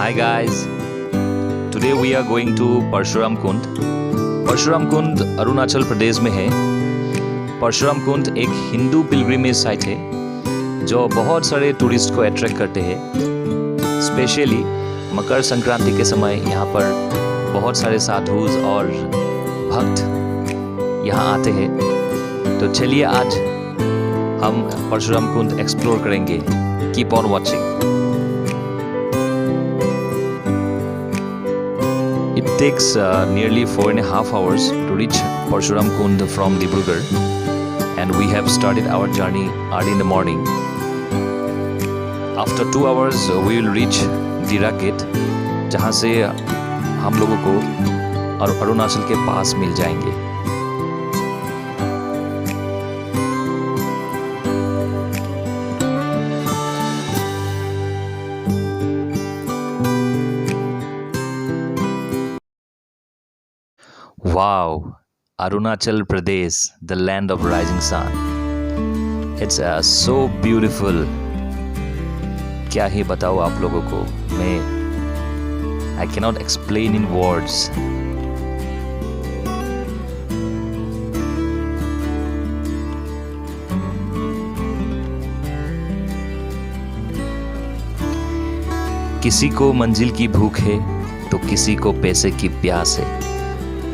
Hi guys, today we are going to Parshuram कुंड। परशुराम कुंड अरुणाचल प्रदेश में है। परशुराम कुंड एक हिंदू पिलग्रिमेज साइट है जो बहुत सारे टूरिस्ट को अट्रैक्ट करते हैं। स्पेशली मकर संक्रांति के समय यहाँ पर बहुत सारे साधु और भक्त यहाँ आते हैं। तो चलिए आज हम परशुराम कुंड एक्सप्लोर करेंगे। Keep on watching. It takes nearly 4.5 hours to reach Parshuram Kund from Dibrugarh, and we have started our journey early in the morning. After 2 hours, we will reach Dira Gate, जहाँ से हम लोगों को अरुणाचल के पास मिल जाएंगे। Wow, Arunachal Pradesh, the land of rising sun. It's so beautiful. क्या ही बताऊँ आप लोगों को मैं I cannot explain in words. किसी को मंजिल की भूख है तो किसी को पैसे की प्यास है,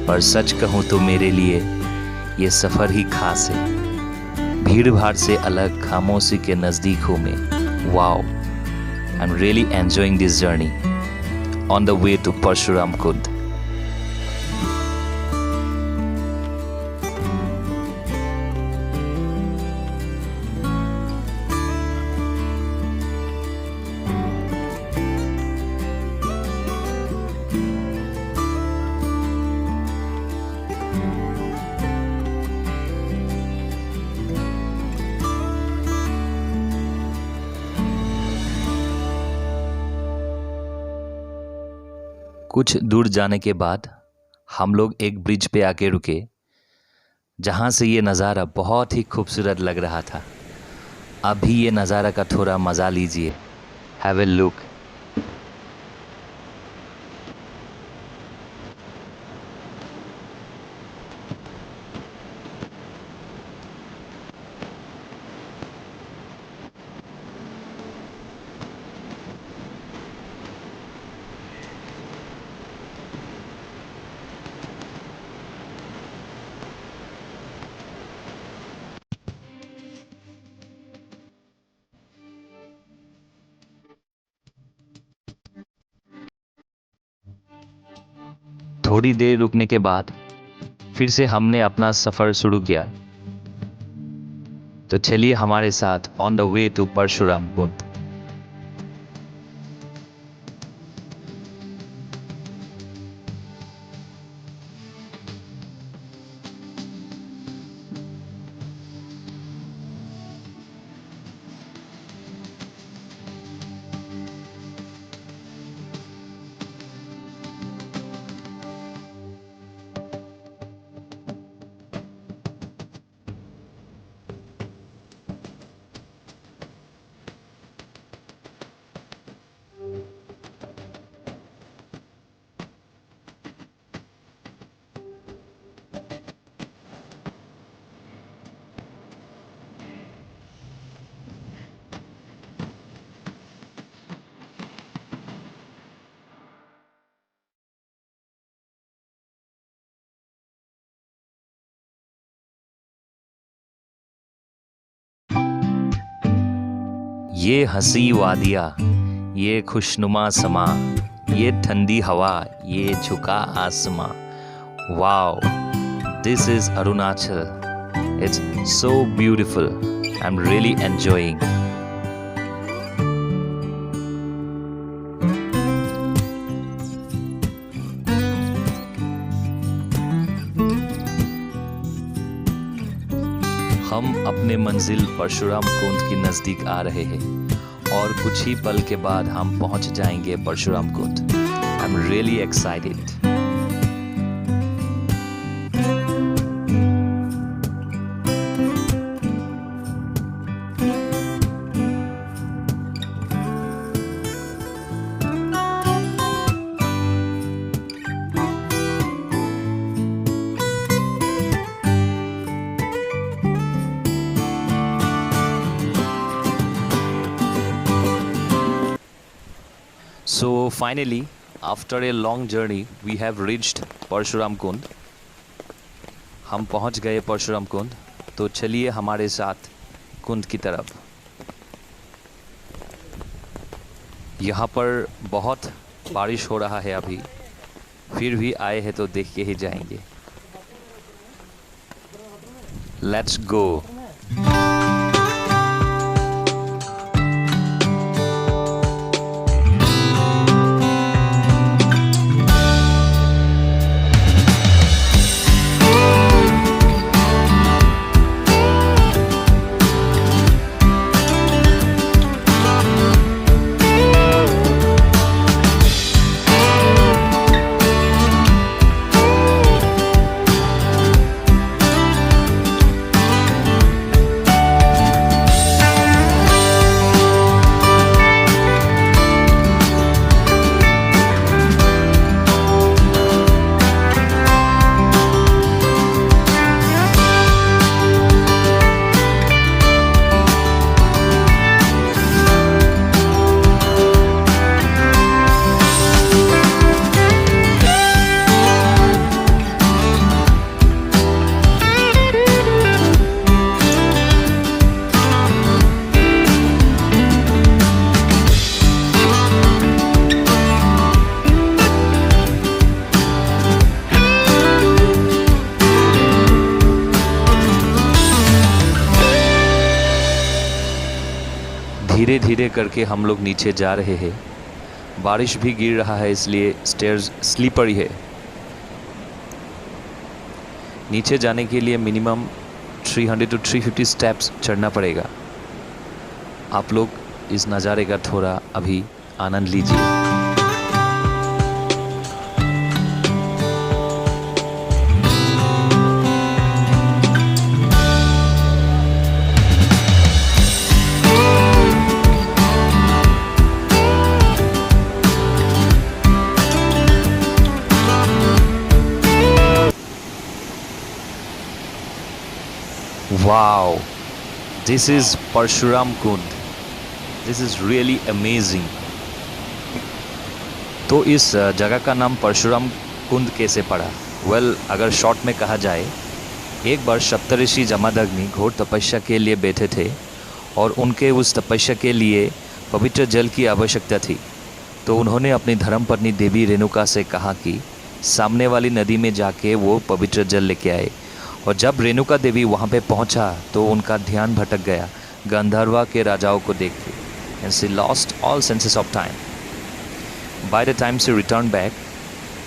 पर सच कहूँ तो मेरे लिए ये सफ़र ही खास है। भीड़ भाड़ से अलग खामोशी के नज़दीक हूँ मैं। Wow, I am really enjoying this journey on the way to Parshuram Kund. कुछ दूर जाने के बाद हम लोग एक ब्रिज पे आके रुके, जहाँ से ये नज़ारा बहुत ही खूबसूरत लग रहा था। अभी ये नज़ारा का थोड़ा मज़ा लीजिए। Have a look. थोड़ी देर रुकने के बाद फिर से हमने अपना सफ़र शुरू किया। तो चलिए हमारे साथ on the way to Parshuram Kund. ये हंसी वादियाँ, ये खुशनुमा समा, ये ठंडी हवा, ये झुका आसमां। Wow, this is Arunachal. It's so beautiful. I am really enjoying. हम अपने मंजिल परशुराम कुंड के नज़दीक आ रहे हैं और कुछ ही पल के बाद हम पहुंच जाएंगे Parshuram Kund. I am really excited. So finally, after a long journey, we have reached Parshuram Kund. हम पहुंच गए परशुराम कुंड. तो चलिए हमारे साथ कुंड की तरफ. यहाँ पर बहुत बारिश हो रहा है अभी, फिर भी आए हैं तो देख के ही जाएंगे. Let's go. धीरे धीरे करके हम लोग नीचे जा रहे हैं. बारिश भी गिर रहा है, इसलिए स्टेयर्स स्लीपरी है. नीचे जाने के लिए मिनिमम 300 to 350 स्टेप्स चढ़ना पड़ेगा. आप लोग इस नज़ारे का थोड़ा अभी आनंद लीजिए. Wow, this is Parshuram Kund. This is really amazing. तो इस जगह का नाम परशुराम कुंड कैसे पड़ा? वेल, अगर शॉर्ट में कहा जाए, एक बार सप्तऋषि जमदग्नि घोर तपस्या के लिए बैठे थे और उनके उस तपस्या के लिए पवित्र जल की आवश्यकता थी. तो उन्होंने अपनी धर्मपत्नी देवी रेणुका से कहा कि सामने वाली नदी में जाके वो पवित्र जल लेके आए. और जब रेणुका देवी वहाँ पे पहुँचा तो उनका ध्यान भटक गया गंधर्वा के राजाओं को देख के. And she lost all senses of time. By the time she return back,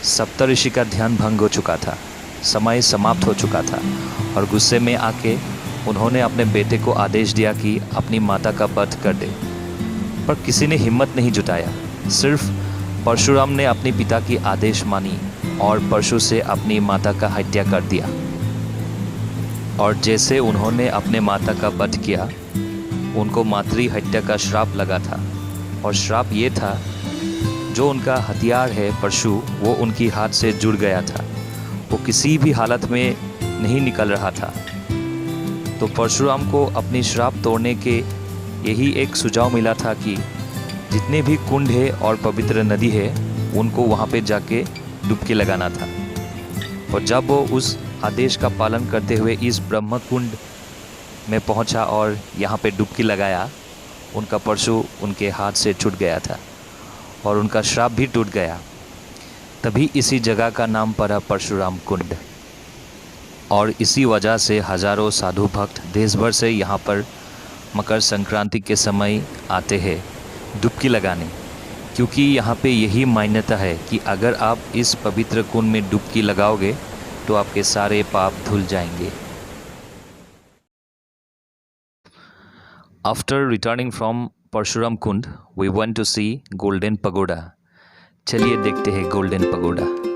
Saptarishi का ध्यान भंग हो चुका था, समय समाप्त हो चुका था. और गुस्से में आके उन्होंने अपने बेटे को आदेश दिया कि अपनी माता का वध कर दे. पर किसी ने हिम्मत नहीं जुटाया. सिर्फ परशुराम ने अपने पिता की आदेश मानी और परशु से अपनी माता का हत्या कर दिया. और जैसे उन्होंने अपने माता का वध किया, उनको मातृ हत्या का श्राप लगा था. और श्राप ये था, जो उनका हथियार है परशु, वो उनकी हाथ से जुड़ गया था. वो किसी भी हालत में नहीं निकल रहा था. तो परशुराम को अपनी श्राप तोड़ने के यही एक सुझाव मिला था कि जितने भी कुंड है और पवित्र नदी है, उनको वहाँ पे जाके डुबकी लगाना था. और जब वो उस आदेश का पालन करते हुए इस ब्रह्म कुंड में पहुंचा और यहाँ पे डुबकी लगाया, उनका परशु उनके हाथ से छूट गया था और उनका श्राप भी टूट गया. तभी इसी जगह का नाम पड़ा परशुराम कुंड. और इसी वजह से हजारों साधु भक्त देश भर से यहाँ पर मकर संक्रांति के समय आते हैं डुबकी लगाने. क्योंकि यहाँ पे यही मान्यता है कि अगर आप इस पवित्र कुंड में डुबकी लगाओगे तो आपके सारे पाप धुल जाएंगे. After returning from Parshuram Kund, we went to see Golden Pagoda. चलिए देखते हैं गोल्डन पगोडा.